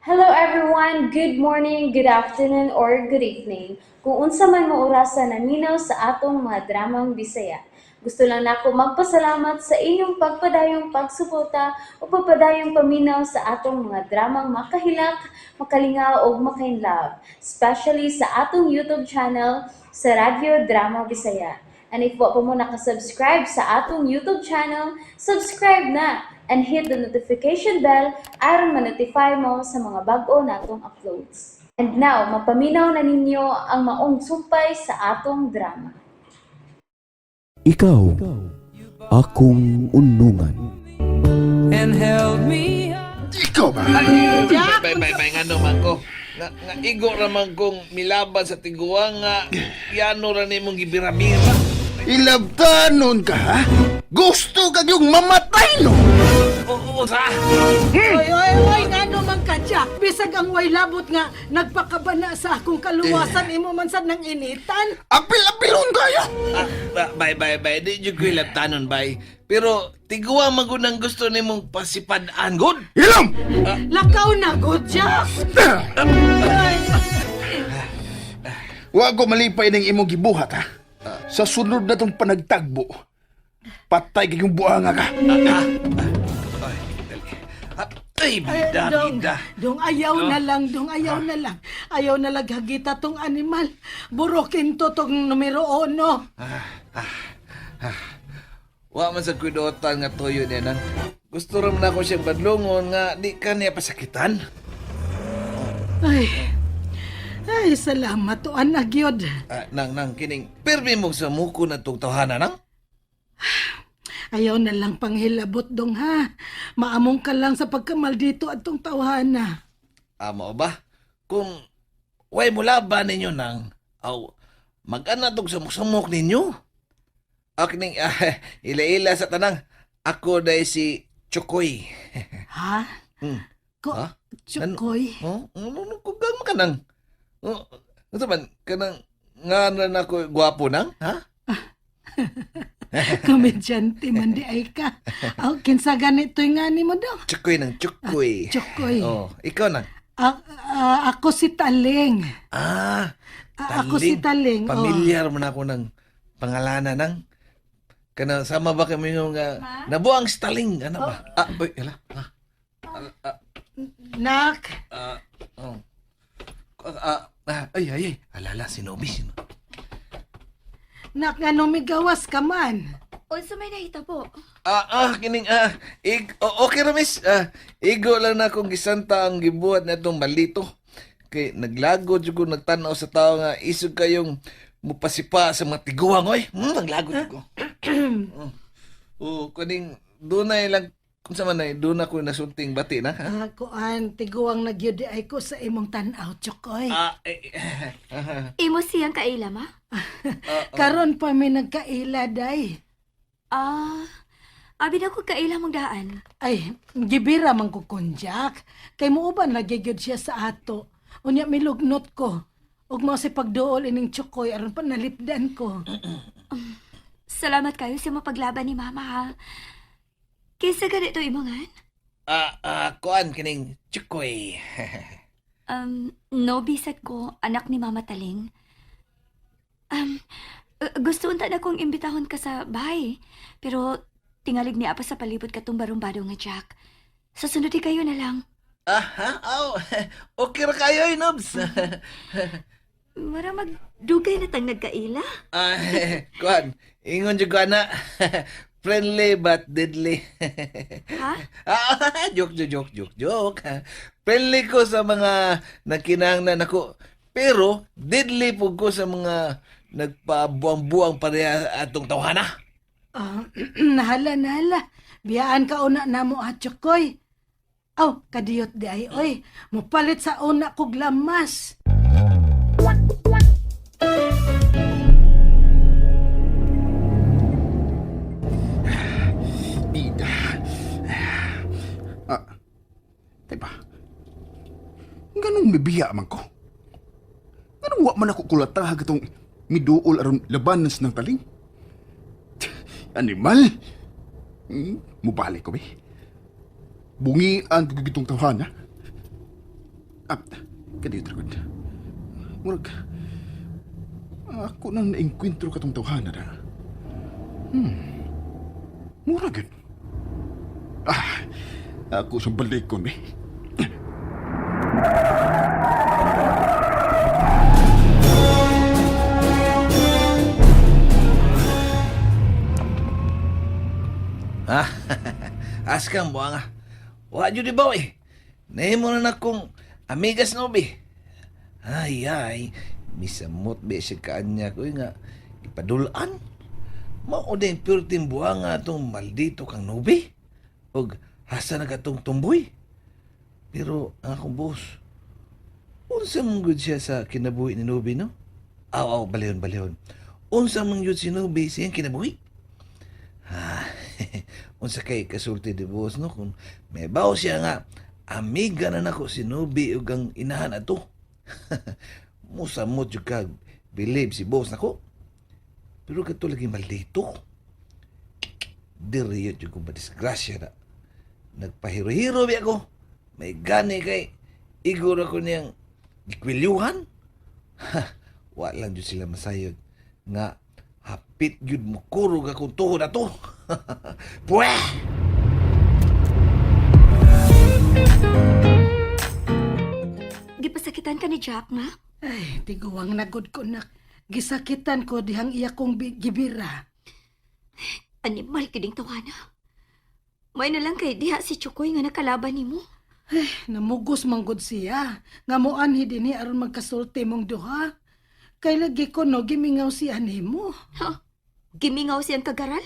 Hello everyone, good morning, good afternoon, or good evening. Kung unsa man mo orasan naminaw sa atong mga dramang Bisaya. Gusto lang nako magpasalamat sa inyong pagpadayong pagsuporta o pagpadayong paminaw sa atong mga dramang makahilak, makalingaw o makainlove, especially sa atong YouTube channel sa Radyo Drama Bisaya. And if wa pa mo nakasubscribe sa atong YouTube channel, subscribe na and hit the notification bell aron ma-notify mo sa mga bag-o natong uploads. And now, mapaminaw na ninyo ang maong sumpay sa atong drama. Ikaw, akong unungan. and held me up. Ikaw ba? Bay, nga naman ko. Nga igo raman kong milaban sa tiguang nga piano ra nimong gibira-bira. Ilabtanon ka, ha? Gusto ka yung mamatay, no? Oo, sa? Oy, nga naman ka, Jack. Bisag ang way labot nga, nagpakabana sa akong kaluwasan, imo man sad ng initan. Apil-apilon kayo! Bay. Di nyo ko ilabtanon, bay. Pero tiguang magunang gusto nimong pasipadaan, good? Ilom! Lakaw na, good, Jack. Ay, Wa ko malipay ng imong gibuhat, ha? Sa sunod na tong panagtagbo, patay kayong buhanga ka. Ay, dali. Ay, bida. dong ayaw na lang, ayaw na lang. Ayaw na lang hagita tong animal. Burokin to tong numero 1. Wa man sa kuidotan nga tuyo niya nang. Gusto ram na ako siyang badlongon nga di ka niya pasakitan. Ay, salamat to, anak yod. Nang kining permi mo sa muko na tong tawhana nang. Ayaw na lang panghilabot, dong, ha. Maamong ka lang sa pagkamaldito at tong tawhana. Amo ba? Kung way mula ba ninyo nang mag-ana tong sumuk-sumuk ninyo? Kining ila-ila sa tanang ako day si Chukoy. Ha? Ko, Ha? Chukoy? Ano kugang mo ka nang? Ano man, kanang nga na ako gwapo nang? Ha? Komedyante man di ay ka. Kinsa ganito yung nga ni mo daw? Chukoy nang Chukoy. Chukoy. Ikaw nang? Ako si Taling. Ako si Taling. Pamilyar mo na ako ng pangalanan nang. Kana sama ba kami yung nabuang si Taling? Ano ba? Boy, hala. Nak, Ay. Alala, sinobi. nak nga nung may gawas ka man. Unsa may nahita po? Kining, okay ra, miss. Igo lang na akong gisanta ang gibuhat na itong malito. Kay naglagod yung ko nagtanaw sa tao nga isog kayong mupasipa sa mga tiguang, oy. Naglagod ko. Kuning, doon na lang, kung sa man na, doon ako nasunting bati na, ha? Kuan, tiguang nagyudi ay ko sa imong tanaw, Chukoy. Imo siyang kaila, ma? Karon pa may nagkaila, day. Abi na ko kaila mong daan. Ay, gibira man ko konjak. Kay muuban nagyagyod siya sa ato. Unya milugnot ko. Ug mo si pagduol ining Chukoy aron pa nalipdan ko. Salamat kayo sa mapaglaban ni mama, ha? Kaysa ganito imongan? Kuan, kining Chukoy. No bisat ko, anak ni Mama Taling. Gusto unta na kong imbitahon ka sa bahay. Pero tingalig ni apa sa palibot katong barumbado nga Jack. Sa sunod di kayo na lang. Okay ra kayo, Nobs. Mara magdugay na tang nagkaila. Kuan, ingon jud ko na. Friendly but deadly. Ha? Joke. Friendly ko sa mga nagkinahanglan ako. Pero, deadly po ko sa mga nagpabuang-buang pareha atong tawhana. Nahala. Biyaan ka una na mo at Chukoy. Kadiyot di ay, oy. Mupalit sa una kog lamas. Bida. Diba? Ganun mibiya man ko. Ganun wa man ako kulatahag itong miduol aron labanas ng taling. Animal? Mubalik ko, be. Bungi ang gugitong tawhana. Kadiyot ragod. Murag, ako nang naengkwentro katong tawhana na. Murag yun. Ako siyang balik ko, eh. Ah, askang mo nga. Wa jud di ba eh. Nahimo na nakong amigas no be. Ay, misamot be siya kanya ko nga ipadulaan. Mao din purting buanga tong maldito kang nobe. Og hasa na katong tumboy. Pero ang akong boss, unsa man gud siya sa kinabuhi ni Nobe, no? Aw, balihon. Unsa man gud si Nobe siyang kinabuhi? Unsa kay kasulti di boss, no? Kung may baw siya nga, amiga na nako si Nobe ug ang inahan ato. Musamot jud kag believe si boss nako. Pero kato lagi maldito. Diriyot jud kong madisgrasya na. Nagpahiro-hiro bi ako. May gani kay igor ako niyang gikwilyuhan. Wa lang jud sila masayod nga hapit jud mo kurog akong tuhod na to. Pweh! Gipasakitan ka ni Jack nga? Ay, tiguwang nagod ko nak. Gisakitan ko dihang iya kong gibira. Animal kiding tawana. May na lang kay diha si Chukoy nga nakalaban nimo. Ay, namugos manggod siya. Nga mo anhi din aron magkasulti mong duha. Kay lagi ko no gimingaw siya nimo. Ha? Gimingaw siyang kagaral?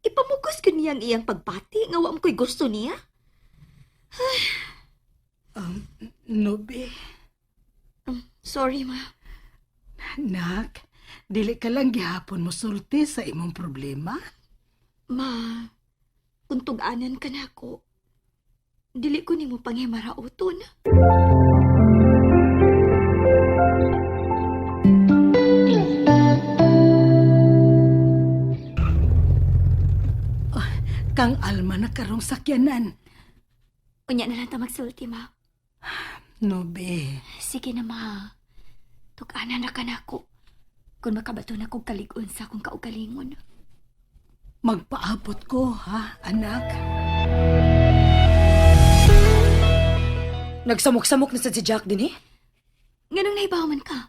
Ipamugos ko niyang iyang pagpati nga wa mo ko'y gusto niya? Nobe, Sorry, ma. nak, dili ka lang gihapon mo sulti sa imong problema. Ma, kung tug-anan ka na ako, dili ko nimo panghimarauton. Kang Alma na karong sakyanan. Unya na lang ta magsulti, ma. Nobe, Sige na, ma. Tug-anan na ka na ako. Kung makabato na kong kaligon sa akong kaugalingon. magpaabot ko, ha, anak? Nagsamok-samok na sa si Jack din eh. Ganang naibaw man ka.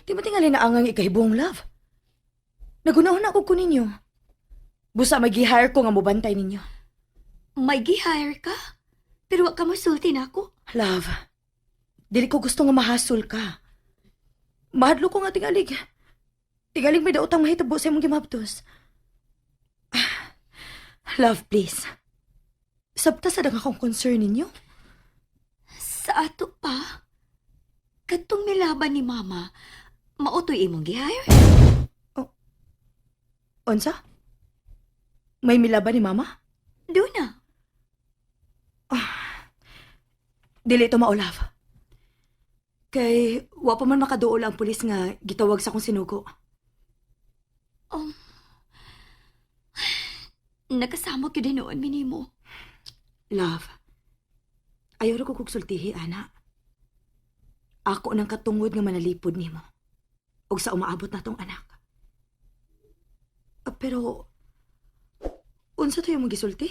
Di ba tingali na angang ikahibong love? Nagunahon ako ko ninyo. Busa mag-hire ko nga mubantay ninyo. May gi-hire ka? Pero wa ka masulti na ako. Love, dili ko gusto nga mahasol ka. Mahadlo ko nga tingalig. Tingalig may daotang mahitabo sa imong gimabtos. Love, please. Sabta sa akong concern ninyo. Sa ato pa? Katong milaban ni mama, mautoy imong gi-hire? Onsa? May milaban ni mama? Doon na. Dili ito mao, love. Kay, wa pa man makaduol ang pulis nga gitawag sa akong sinugo. Nakasamok yun din noon, minimo. Love, ayaw ra ko kugsultihi, ana. Ako nang katungod nga manalipod nimo. Og sa umaabot na tong anak. Pero, unsa to yung magisulti?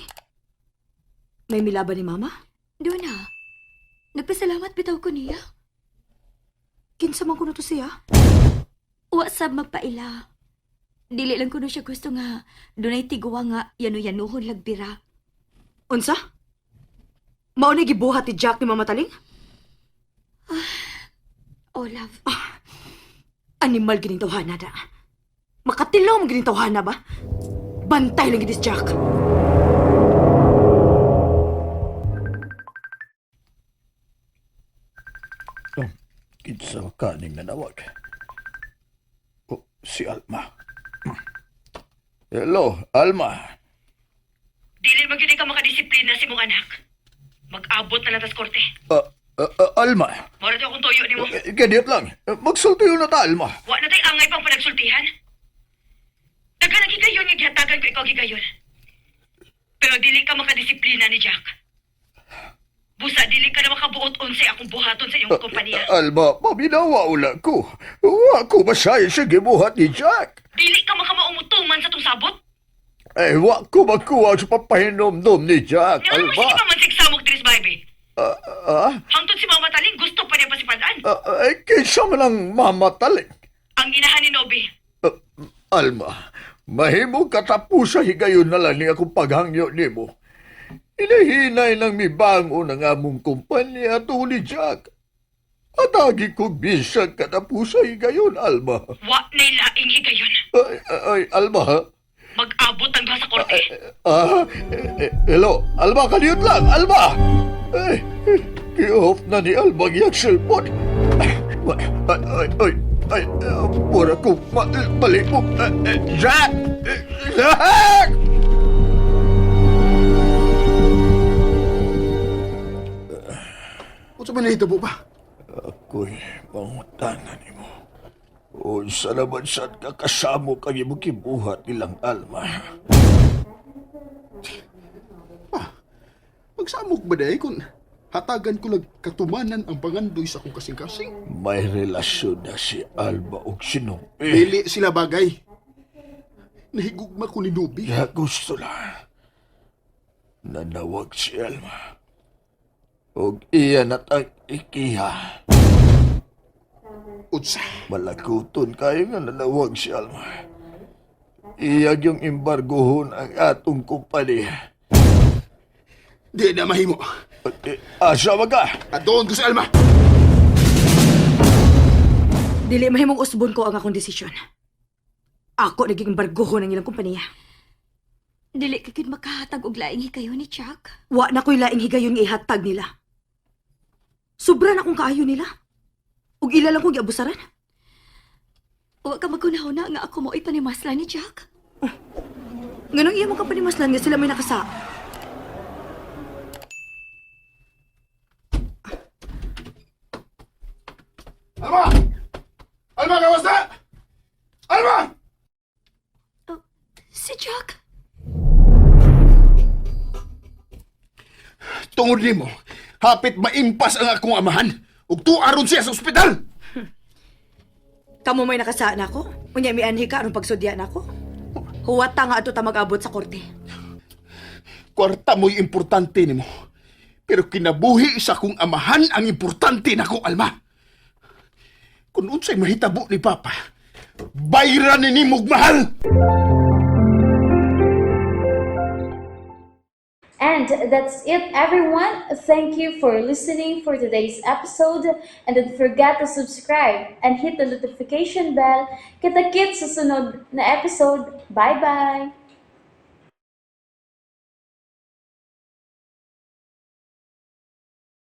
May milaban ni mama? Doon na. Nagpasalamat bitaw ko niya. Kinsa man kuno to siya? Wa sab magpaila. Dili lang kuno siya gusto nga dunay tiguwa nga yano-yanuhon lagbira. Unsa? Mao ni gibuhat ni Jack ni Mama Taling? Oh, love. Animal gining tawhana da. Makatilaw mo gining tawhana ba? Bantay lang gidis Jack. Kinsa kaning nanawag. Oh, si Alma. Hello, Alma. Dili magyud ka makadisiplina si mong anak. Mag-abot na lang tas korte. Alma. Mora to akong tuyo ni mo. Ganit lang. Magsultiyo na ta, Alma. Wa na tay angay pang panagsultihan. Daghan ang gigayon nga gihatagan ko ikaw gigayon. Pero dili ka makadisiplina ni Jack. Busa dili ka na makabuo buot unsa akong buhaton sa iyong kompanya. Alma, paminawa ula ko. Wa ko masaya sa gibuhat ni Jack. Dili ka makamaumutuman sa tong sabot. Wa ko makuha sa papahinom-nom ni Jack, Nga mo Alma. sige pa man sigsamok diris baby. Ah? Hangtod si Mama Taling gusto pa niya pasipadaan. Kinsa man ang mamataling. Ang inahan ni Nobi. Alma, mahimo katapos sa higayon na lang ni akong paghangyo nimo. Inahinay lang mi bango ng among kumpanya to ni Jack. At agi kong bisag katapos sa higayon, Alma. Wa na laing higayon. Ay, Alma. Mag-abot ang duha sa korte. Hello, Alma, kaniyot lang, Alma. Ay, ki-off na ni Alma yung cellphone. Ay, pura ko mali mo. Jack! Jack! Kung sa manahitabo ba? Ako'y mangutanan mo. Unsa naman saan kakasamo kang imong kibuhat nilang Alma. Magsamok ba dahi kung hatagan ko lang katumanan ang pangandoy sa akong kasing-kasing? May relasyon na si Alma og sinumpi. Dili sila bagay. Nahigugma ko ni Nubi. Kaya gusto lang. Nanawag si Alma. Og iyan at ang ikiha. Utsa. Malakuton kayo nga nanawag si Alma. Iyag yung embargohon ang atong kumpanya. Di na mahimo. Asa maga? Adoon ko sa Alma. Dili mahimong usbon ko ang akong desisyon. Ako naging bargoho ng ilang kompanya. Dili ka gid makahatag og laing hikayon ni Jack. Wa na ko'y laing higayon nga ihatag nila. Sobra na akong kaayo nila. Ug ila lang kong giabusaran. Wa ka magunaw na nga ako mo ipanimaslan ni Jack. Nganong iya mo ka panimaslan nga sila may nakasa. Alma! Alma, kawas na! Alma! Si Jack? Tungod nimo, hapit maimpas ang akong amahan ug tuaron siya sa ospital. Kamo may nakasa na ako? Unya mi anhi ka aron pagsudya na ako? Huwata nga ato ta mag-abot sa korte. Kwarta mo'y importante nimo. Pero kinabuhi sa akong amahan ang importante nako, Alma. Kung unsay mahitabo ni Papa, bayran ni nimog mahal. And that's it, everyone. Thank you for listening for today's episode. And don't forget to subscribe and hit the notification bell. Kita-kits sa sunod na episode. Bye-bye!